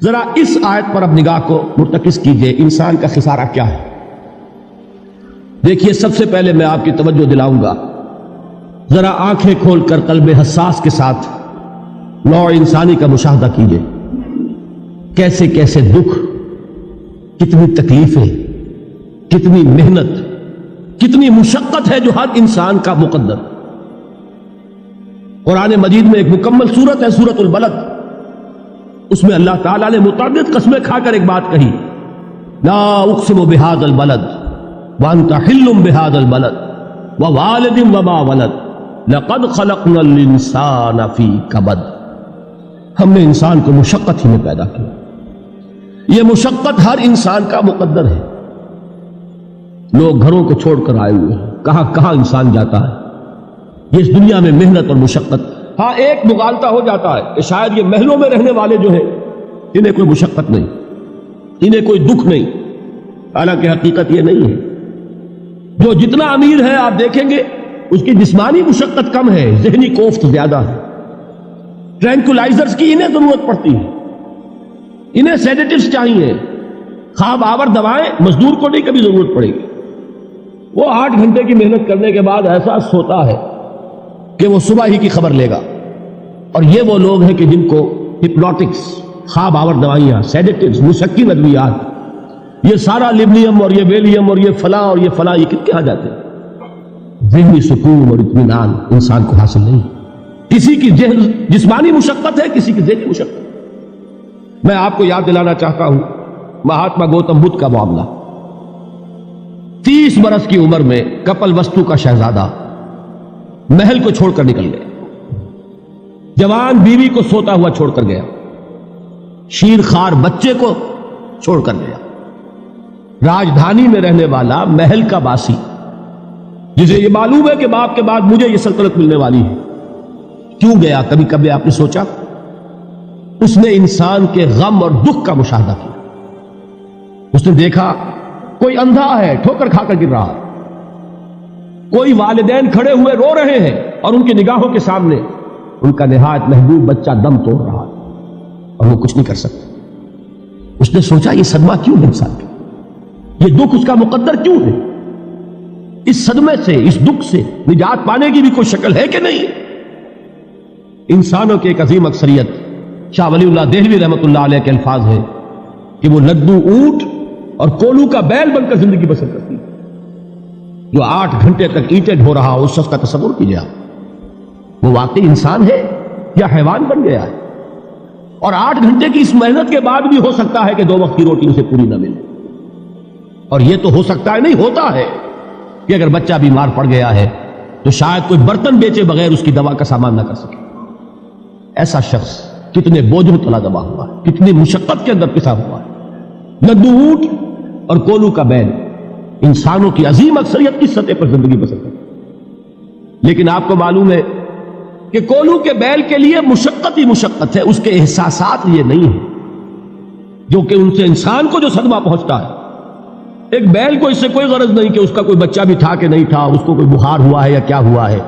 ذرا اس آیت پر اب نگاہ کو مرتکز کیجئے، انسان کا خسارہ کیا ہے؟ دیکھیے، سب سے پہلے میں آپ کی توجہ دلاؤں گا، ذرا آنکھیں کھول کر قلب حساس کے ساتھ نوع انسانی کا مشاہدہ کیجئے، کیسے کیسے دکھ، کتنی تکلیفیں، کتنی محنت، کتنی مشقت ہے جو ہر انسان کا مقدر۔ قرآن مجید میں ایک مکمل سورت ہے، سورت البلد، اس میں اللہ تعالیٰ نے متعدد قسمیں کھا کر ایک بات کہی، لا اقسم بہذا البلد وانت حل بہذا البلد ووالد وما ولد لقد خلقنا الانسان فی کبد۔ ہم نے انسان کو مشقت ہی میں پیدا کیا، یہ مشقت ہر انسان کا مقدر ہے۔ لوگ گھروں کو چھوڑ کر آئے ہوئے ہیں، کہاں کہاں انسان جاتا ہے، یہ اس دنیا میں محنت اور مشقت۔ ہاں ایک مغالطہ ہو جاتا ہے کہ شاید یہ محلوں میں رہنے والے جو ہیں انہیں کوئی مشقت نہیں، انہیں کوئی دکھ نہیں، حالانکہ حقیقت یہ نہیں ہے۔ جو جتنا امیر ہے آپ دیکھیں گے اس کی جسمانی مشقت کم ہے، ذہنی کوفت زیادہ ہے۔ ٹرینکولائزرز کی انہیں ضرورت پڑتی ہے، انہیں سیڈیٹیوز چاہیے، خواب آور دوائیں مزدور کو نہیں کبھی ضرورت پڑے گی۔ وہ 8 گھنٹے کی محنت کرنے کے بعد ایسا سوتا ہے کہ وہ صبح ہی کی خبر لے گا۔ اور یہ وہ لوگ ہیں کہ جن کو ہپنوٹکس، خواب آور دوائیاں، سیڈیٹیوز، مسکن ادویات، یہ سارا لیبنیم اور یہ ویلیم اور یہ فلاں اور یہ فلاں، یہ کتنے آ جاتے ہیں؟ ذہنی سکون اور اطمینان انسان کو حاصل نہیں۔ کسی کی جسمانی مشقت ہے، کسی کی ذہنی مشقت۔ میں آپ کو یاد دلانا چاہتا ہوں مہاتما گوتم بدھ کا معاملہ۔ 30 برس کی عمر میں کپل وستو کا شہزادہ محل کو چھوڑ کر نکل گیا، جوان بیوی کو سوتا ہوا چھوڑ کر گیا، شیر خوار بچے کو چھوڑ کر گیا۔ راجدھانی میں رہنے والا محل کا باسی، جسے یہ معلوم ہے کہ باپ کے بعد مجھے یہ سلطنت ملنے والی ہے، کیوں گیا؟ کبھی کبھی آپ نے سوچا؟ اس نے انسان کے غم اور دکھ کا مشاہدہ کیا۔ اس نے دیکھا کوئی اندھا ہے، ٹھوکر کھا کر گر رہا ہے، کوئی والدین کھڑے ہوئے رو رہے ہیں اور ان کی نگاہوں کے سامنے ان کا نہایت محبوب بچہ دم توڑ رہا ہے اور وہ کچھ نہیں کر سکتا۔ اس نے سوچا یہ صدمہ کیوں ہے انسان کا، یہ دکھ اس کا مقدر کیوں ہے؟ اس صدمے سے، اس دکھ سے نجات پانے کی بھی کوئی شکل ہے کہ نہیں؟ انسانوں کی ایک عظیم اکثریت، شاہ ولی اللہ دہلوی رحمۃ اللہ علیہ کے الفاظ ہیں کہ وہ لدو اونٹ اور کولو کا بیل بن کر زندگی بسر کرتی ہے۔ جو 8 گھنٹے تک اینٹیں ڈھو رہا ہو، اس شخص کا تصور کیجیے آپ، وہ واقعی انسان ہے یا حیوان بن گیا ہے؟ اور 8 گھنٹے کی اس محنت کے بعد بھی ہو سکتا ہے کہ 2 وقت کی روٹی اسے پوری نہ ملے۔ اور یہ تو ہو سکتا ہے، نہیں ہوتا ہے کہ اگر بچہ بیمار پڑ گیا ہے تو شاید کوئی برتن بیچے بغیر اس کی دوا کا سامان نہ کر سکے۔ ایسا شخص کتنے بوجھوں تلا دبا ہوا ہے، کتنی مشقت کے اندر پسا ہوا ہے۔ لدو اونٹ اور کولو کا بیل، انسانوں کی عظیم اکثریت کی سطح پر زندگی بسر کرتی ہے۔ لیکن آپ کو معلوم ہے کہ کولو کے بیل کے لیے مشقت ہی مشقت ہے، اس کے احساسات یہ نہیں ہیں جو کہ ان سے انسان کو جو صدمہ پہنچتا ہے۔ ایک بیل کو اس سے کوئی غرض نہیں کہ اس کا کوئی بچہ بھی تھا کہ نہیں تھا، اس کو کوئی بخار ہوا ہے یا کیا ہوا ہے،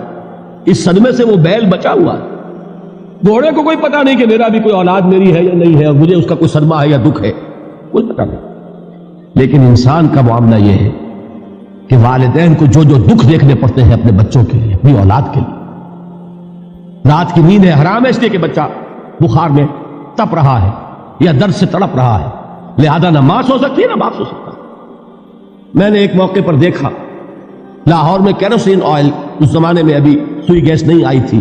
اس صدمے سے وہ بیل بچا ہوا ہے۔ گھوڑے کو کوئی پتہ نہیں کہ میرا بھی کوئی اولاد میری ہے یا نہیں ہے، اور مجھے اس کا کوئی صدمہ ہے یا دکھ ہے، کوئی پتہ نہیں۔ لیکن انسان کا معاملہ یہ ہے کہ والدین کو جو جو دکھ دیکھنے پڑتے ہیں اپنے بچوں کے لیے، اپنی اولاد کے لیے۔ رات کی نیند ہے حرام ہے اس لیے کہ بچہ بخار میں تپ رہا ہے یا درد سے تڑپ رہا ہے، لہذا نہ ماں سو سکتی ہے نہ باپ سو سکتا۔ میں نے ایک موقع پر دیکھا لاہور میں کیروسین آئل، اس زمانے میں ابھی سوئی گیس نہیں آئی تھی،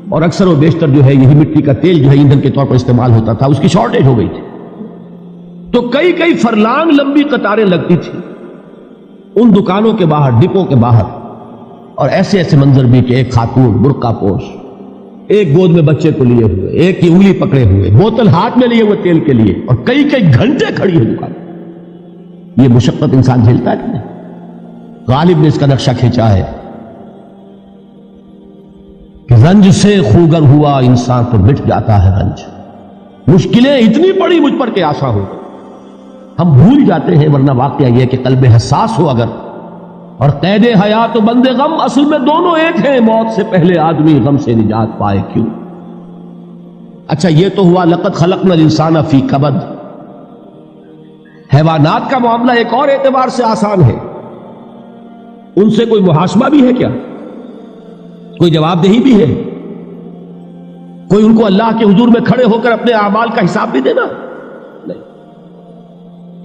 اور اکثر و بیشتر جو ہے یہی مٹی کا تیل جو ہے ایندھن کے طور پر استعمال ہوتا تھا، اس کی شارٹیج ہو گئی تھی۔ تو کئی فرلانگ لمبی قطاریں لگتی تھی ان دکانوں کے باہر، ڈپو کے باہر، اور ایسے منظر بھی کہ ایک خاتون برقع پوش، ایک گود میں بچے کو لیے ہوئے، ایک کی انگلی پکڑے ہوئے، بوتل ہاتھ میں لیے ہوئے تیل کے لیے، اور کئی گھنٹے کھڑی ہے دکان۔ یہ مشقت انسان جھیلتا ہے کہ نہیں؟ غالب نے اس کا نقشہ کھینچا ہے کہ رنج سے خوگر ہوا انسان تو مٹ جاتا ہے رنج، مشکلیں اتنی پڑی مجھ پر کہ آسان ہو، ہم بھول جاتے ہیں، ورنہ واقعہ یہ کہ قلب حساس ہو اگر، اور قید حیات و بند غم اصل میں دونوں ایک ہیں، موت سے پہلے آدمی غم سے نجات پائے کیوں؟ اچھا یہ تو ہوا لقد خلقنا الانسان فی کبد. حیوانات کا معاملہ ایک اور اعتبار سے آسان ہے. ان سے کوئی محاسبہ بھی ہے کیا؟ کوئی جواب دہی بھی ہے؟ کوئی ان کو اللہ کے حضور میں کھڑے ہو کر اپنے اعمال کا حساب بھی دینا؟ نہیں.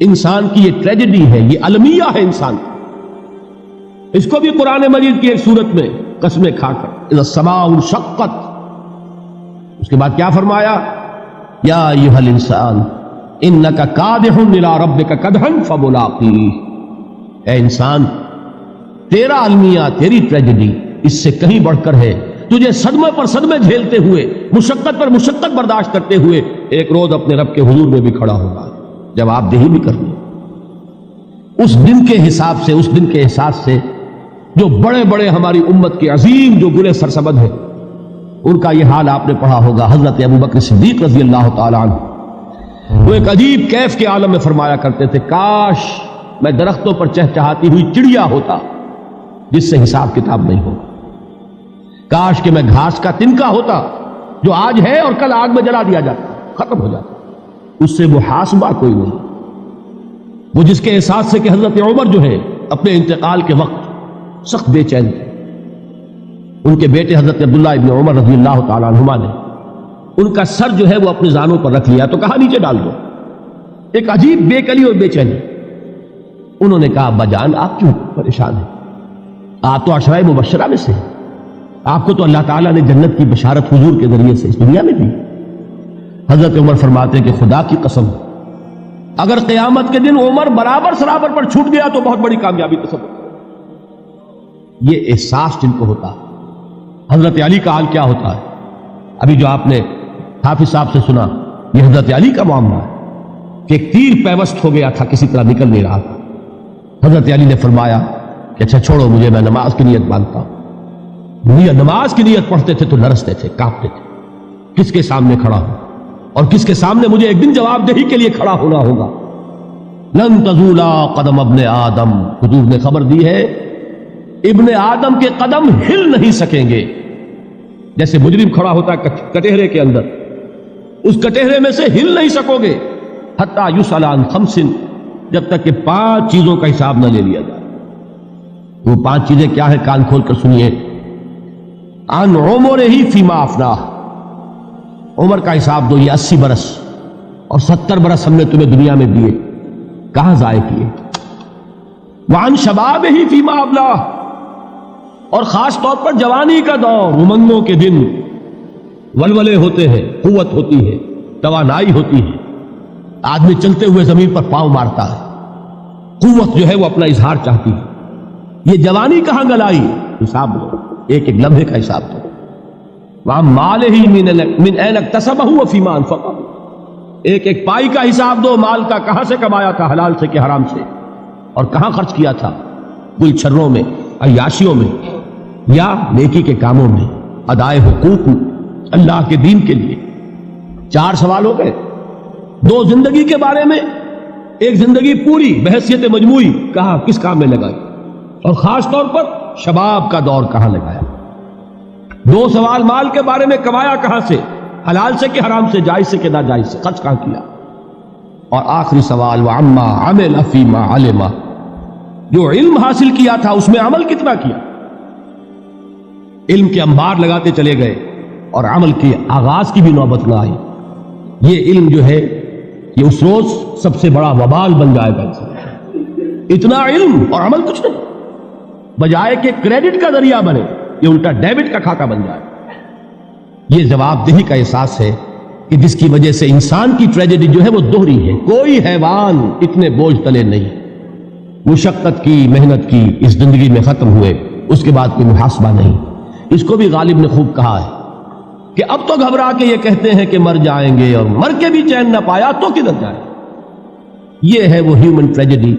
انسان کی یہ ٹریجڈی ہے، یہ المیہ ہے انسان. اس کو بھی قرآن مجید کی ایک صورت میں قسمیں کھا کر اذا السماء انشقت، اس کے بعد کیا فرمایا؟ یا ایھا الانسان انک کادح الی ربک کدحا فملاقیہ. اے انسان، تیرا المیہ، تیری ٹریجڈی اس سے کہیں بڑھ کر ہے. تجھے صدمے پر صدمے جھیلتے ہوئے، مشقت پر مشقت برداشت کرتے ہوئے ایک روز اپنے رب کے حضور میں بھی کھڑا ہوگا، جواب دہی بھی کرنی. اس دن کے حساب سے، اس دن کے احساس سے جو بڑے بڑے ہماری امت کے عظیم جو گلے سرسبد ہیں، ان کا یہ حال آپ نے پڑھا ہوگا. حضرت ابوبکر صدیق رضی اللہ تعالی عنہ وہ ایک عجیب کیف کے عالم میں فرمایا کرتے تھے، کاش میں درختوں پر چہچہاتی ہوئی چڑیا ہوتا جس سے حساب کتاب نہیں ہوگا. کاش کہ میں گھاس کا تنکا ہوتا جو آج ہے اور کل آگ میں جلا دیا جاتا، ختم ہو جاتا. اس سے محاسبہ کوئی نہیں. وہ جس کے احساس سے کہ حضرت عمر جو ہے اپنے انتقال کے وقت سخت بے چین تھے. ان کے بیٹے حضرت عبداللہ ابن عمر رضی اللہ تعالیٰ عنہما نے ان کا سر جو ہے وہ اپنی زانوں پر رکھ لیا تو کہا نیچے ڈال دو. ایک عجیب بے کلی اور بے چینی. انہوں نے کہا ابا جان آپ کیوں پریشان ہیں؟ آپ تو عشرہ مبشرہ میں سے ہیں. آپ کو تو اللہ تعالیٰ نے جنت کی بشارت حضور کے ذریعے سے اس دنیا میں دی. حضرت عمر فرماتے ہیں کہ خدا کی قسم اگر قیامت کے دن عمر برابر سرابر پر چھوٹ گیا تو بہت بڑی کامیابی تصور. یہ احساس جن کو ہوتا. حضرت علی کا حال کیا ہوتا ہے؟ ابھی جو آپ نے حافظ صاحب سے سنا، یہ حضرت علی کا معاملہ ہے کہ ایک تیر پیوست ہو گیا تھا، کسی طرح نکل نہیں رہا تھا. حضرت علی نے فرمایا کہ اچھا چھوڑو مجھے، میں نماز کی نیت باندھتا ہوں. نماز کی نیت پڑھتے تھے تو لرزتے تھے، کانپتے تھے. کس کے سامنے کھڑا ہوں اور کس کے سامنے مجھے ایک دن جواب دہی کے لیے کھڑا ہونا ہوگا. لن تزولا قدم ابن آدم، حضور نے خبر دی ہے ابن آدم کے قدم ہل نہیں سکیں گے. جیسے مجرم کھڑا ہوتا ہے کٹہرے کے اندر، اس کٹہرے میں سے ہل نہیں سکو گے حتی یسأل عن خمس، جب تک کہ 5 چیزوں کا حساب نہ لے لیا جائے. وہ 5 چیزیں کیا ہے؟ کان کھول کر سنیے. عن عمرہ فیما افناہ، عمر کا حساب دو. یہ 80 برس اور 70 برس ہم نے تمہیں دنیا میں دیے، کہاں ضائع کیے. وعن شبابہ فیما ابلاہ، اور خاص طور پر جوانی کا دور، امنگوں کے دن، ولولے ہوتے ہیں، قوت ہوتی ہے، توانائی ہوتی ہے، آدمی چلتے ہوئے زمین پر پاؤں مارتا ہے، قوت جو ہے وہ اپنا اظہار چاہتی ہے. یہ جوانی کہاں گلائی؟ حساب دو، ایک ایک لمحے کا حساب دو. وعن مالہ من این اکتسبہ وفیما انفقہ، ایک ایک پائی کا حساب دو. مال کا کہاں سے کمایا تھا، حلال سے کہ حرام سے، اور کہاں خرچ کیا تھا، گل چھروں میں، عیاشیوں میں، یا نیکی کے کاموں میں، ادائے حقوق اللہ کے دین کے لیے. 4 سوال ہو گئے. 2 زندگی کے بارے میں، ایک زندگی پوری بحیثیت مجموعی کہاں کس کام میں لگائی، اور خاص طور پر شباب کا دور کہاں لگایا. 2 سوال مال کے بارے میں، کمایا کہاں سے، حلال سے کہ حرام سے، جائز سے کہ ناجائز سے، خرچ کہاں کیا. اور آخری سوال وعما عمل فیما علم، جو علم حاصل کیا تھا اس میں عمل کتنا کیا. علم کے انبار لگاتے چلے گئے اور عمل کے آغاز کی بھی نوبت نہ آئی. یہ علم جو ہے یہ اس روز سب سے بڑا وبال بن جائے گا. اتنا علم اور عمل کچھ نہیں، بجائے کہ کریڈٹ کا ذریعہ بنے یہ الٹا ڈیبٹ کا کھاتا بن جائے. یہ جواب دہی کا احساس ہے کہ جس کی وجہ سے انسان کی ٹریجڈی جو ہے وہ دوہری ہے. کوئی حیوان اتنے بوجھ تلے نہیں. مشقت کی، محنت کی، اس زندگی میں ختم ہوئے، اس کے بعد کوئی محاسبہ نہیں. اس کو بھی غالب نے خوب کہا ہے کہ اب تو گھبرا کے یہ کہتے ہیں کہ مر جائیں گے، اور مر کے بھی چین نہ پایا تو کدھر جائے. یہ ہے وہ ہیومن ٹریجڈی